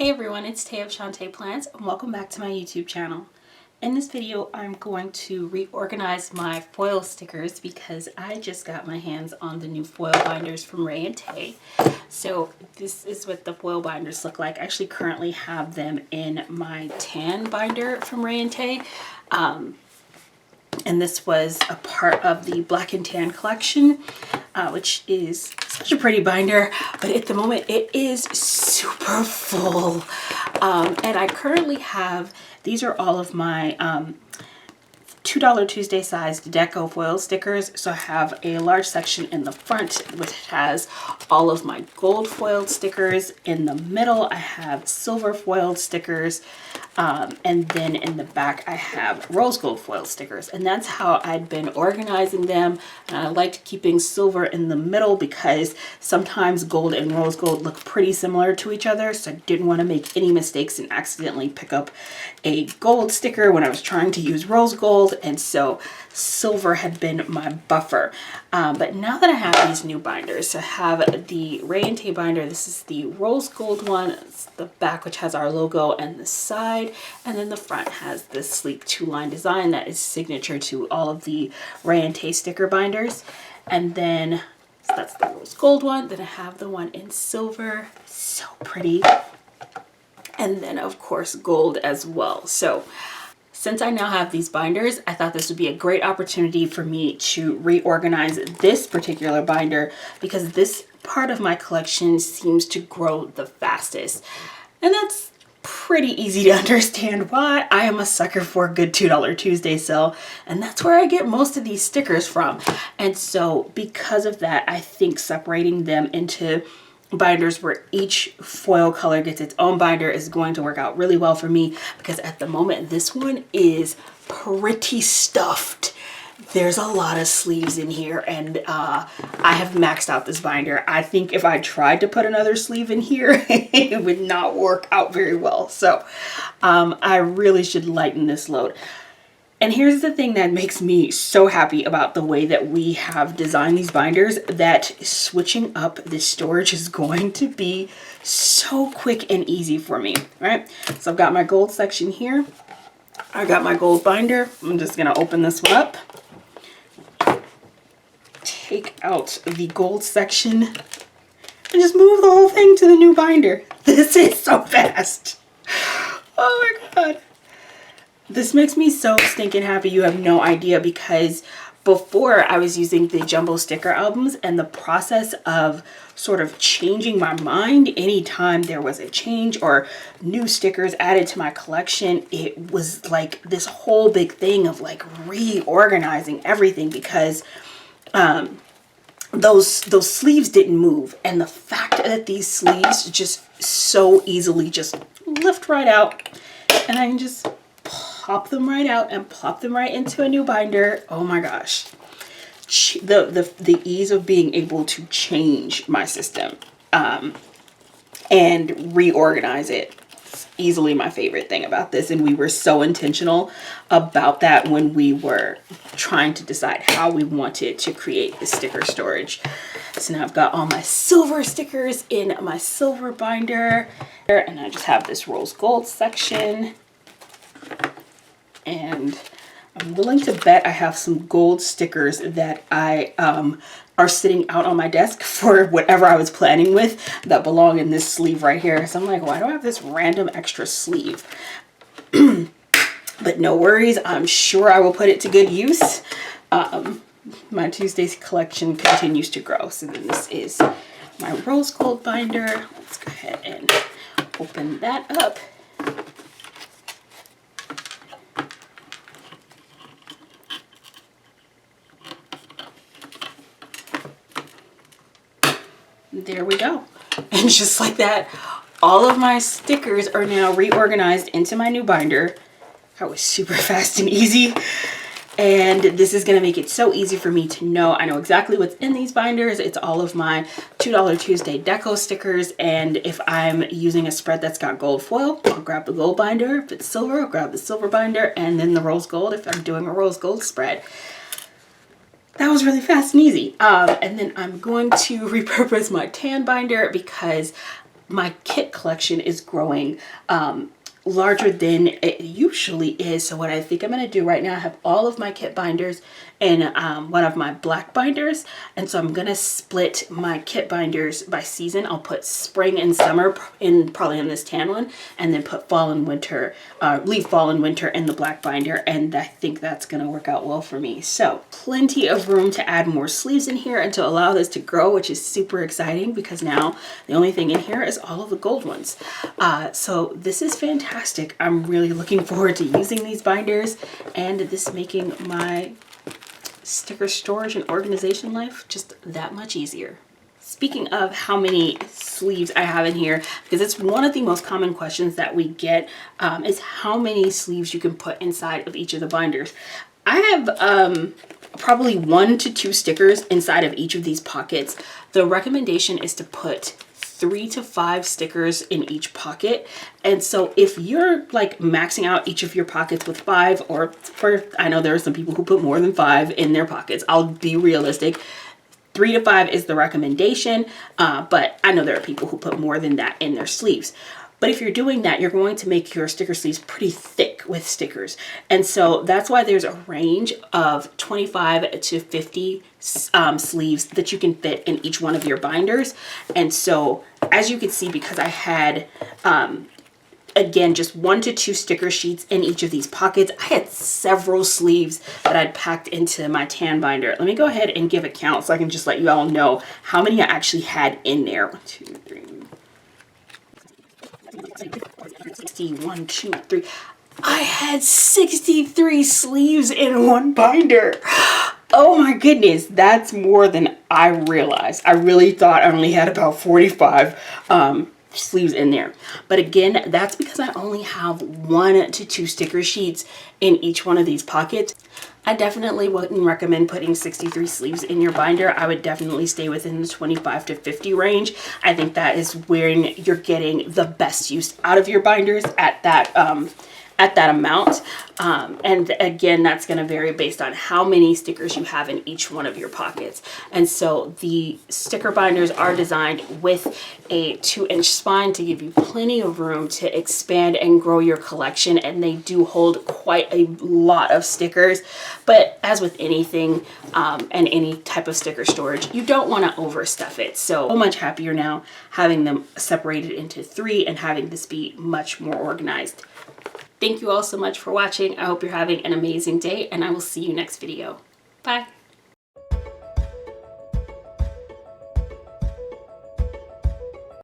Hey everyone, it's Tay of Shantae Plants and welcome back to my YouTube channel. In this video, I'm going to reorganize my foil stickers because I just got my hands on the new foil binders from Rae & Tay. So this is what the foil binders look like. I actually currently have them in my tan binder from Rae & Tay. And this was a part of the Black and Tan collection, which is such a pretty binder, but at the moment it is super full. And I currently have, these are all of my $2 Tuesday sized deco foil stickers. So I have a large section in the front which has all of my gold foiled stickers. In the middle I have silver foiled stickers, and then in the back I have rose gold foil stickers, and that's how I'd been organizing them. And I liked keeping silver in the middle because sometimes gold and rose gold look pretty similar to each other, so I didn't want to make any mistakes and accidentally pick up a gold sticker when I was trying to use rose gold, and so silver had been my buffer. But now that I have these new binders, I have the Rae & Tay binder. This is the rose gold one. It's the back, which has our logo, and the side, and then the front has this sleek two-line design that is signature to all of the Rae & Tay sticker binders. And then so that's the rose gold one. Then I have the one in silver, so pretty, and then of course gold as well. So since I now have these binders, I thought this would be a great opportunity for me to reorganize this particular binder because this part of my collection seems to grow the fastest. And that's pretty easy to understand why. I am a sucker for a good $2 Tuesday sale, and that's where I get most of these stickers from. And so because of that, I think separating them into binders where each foil color gets its own binder is going to work out really well for me, because at the moment this one is pretty stuffed. There's a lot of sleeves in here, and I have maxed out this binder. I think if I tried to put another sleeve in here, it would not work out very well. So I really should lighten this load. And here's the thing that makes me so happy about the way that we have designed these binders, that switching up the storage is going to be so quick and easy for me, right? So I've got my gold section here. I got my gold binder. I'm just gonna open this one up, take out the gold section, and just move the whole thing to the new binder. This is so fast. Oh my God. This makes me so stinking happy. You have no idea, because before I was using the jumbo sticker albums, and the process of sort of changing my mind anytime there was a change or new stickers added to my collection, it was like this whole big thing of like reorganizing everything, because those sleeves didn't move, and the fact that these sleeves just so easily just lift right out, and I can just pop them right out and plop them right into a new binder. Oh my gosh. The ease of being able to change my system and reorganize it is easily my favorite thing about this. And we were so intentional about that when we were trying to decide how we wanted to create the sticker storage. So now I've got all my silver stickers in my silver binder, and I just have this rose gold section. And I'm willing to bet I have some gold stickers that I are sitting out on my desk for whatever I was planning with that belong in this sleeve right here. So I'm like, why do I have this random extra sleeve? But no worries, I'm sure I will put it to good use. My Tuesdays collection continues to grow. So then this is my rose gold binder. Let's go ahead and open that up. There we go. And just like that, all of my stickers are now reorganized into my new binder. That was super fast and easy. And this is going to make it so easy for me to know. I know exactly what's in these binders. It's all of my $2 Tuesday deco stickers. And if I'm using a spread that's got gold foil, I'll grab the gold binder. If it's silver, I'll grab the silver binder, and then the rose gold if I'm doing a rose gold spread. That was really fast and easy. And then I'm going to repurpose my tan binder because my kit collection is growing larger than it usually is. So what I think I'm going to do right now, I have all of my kit binders in one of my black binders, and so I'm going to split my kit binders by season. I'll put spring and summer in probably in this tan one, and then put fall and winter, leave fall and winter in the black binder, and I think that's going to work out well for me. So plenty of room to add more sleeves in here and to allow this to grow, which is super exciting because now the only thing in here is all of the gold ones. So this is fantastic. I'm really looking forward to using these binders and this making my sticker storage and organization life just that much easier. Speaking of how many sleeves I have in here, because it's one of the most common questions that we get, is how many sleeves you can put inside of each of the binders. I have probably 1 to 2 stickers inside of each of these pockets. The recommendation is to put 3 to 5 stickers in each pocket. And so if you're like maxing out each of your pockets with 5, or I know there are some people who put more than 5 in their pockets. I'll be realistic. 3 to 5 is the recommendation, but I know there are people who put more than that in their sleeves. But if you're doing that, you're going to make your sticker sleeves pretty thick with stickers. And so that's why there's a range of 25 to 50 sleeves that you can fit in each one of your binders. And so as you can see, because I had, again, just 1 to 2 sticker sheets in each of these pockets, I had several sleeves that I'd packed into my tan binder. Let me go ahead and give a count so I can just let you all know how many I actually had in there. 1, 2, 3. 1, 2, 3. I had 63 sleeves in one binder. Oh my goodness, that's more than I realized. I really thought I only had about 45 sleeves in there. But again, that's because I only have 1 to 2 sticker sheets in each one of these pockets. I definitely wouldn't recommend putting 63 sleeves in your binder. I would definitely stay within the 25 to 50 range. I think that is when you're getting the best use out of your binders at that amount. And again, that's going to vary based on how many stickers you have in each one of your pockets. And so the sticker binders are designed with a 2-inch spine to give you plenty of room to expand and grow your collection. And they do hold quite a lot of stickers. But as with anything and any type of sticker storage, you don't want to overstuff it. So much happier now having them separated into 3 and having this be much more organized. Thank you all so much for watching. I hope you're having an amazing day, and I will see you next video. Bye.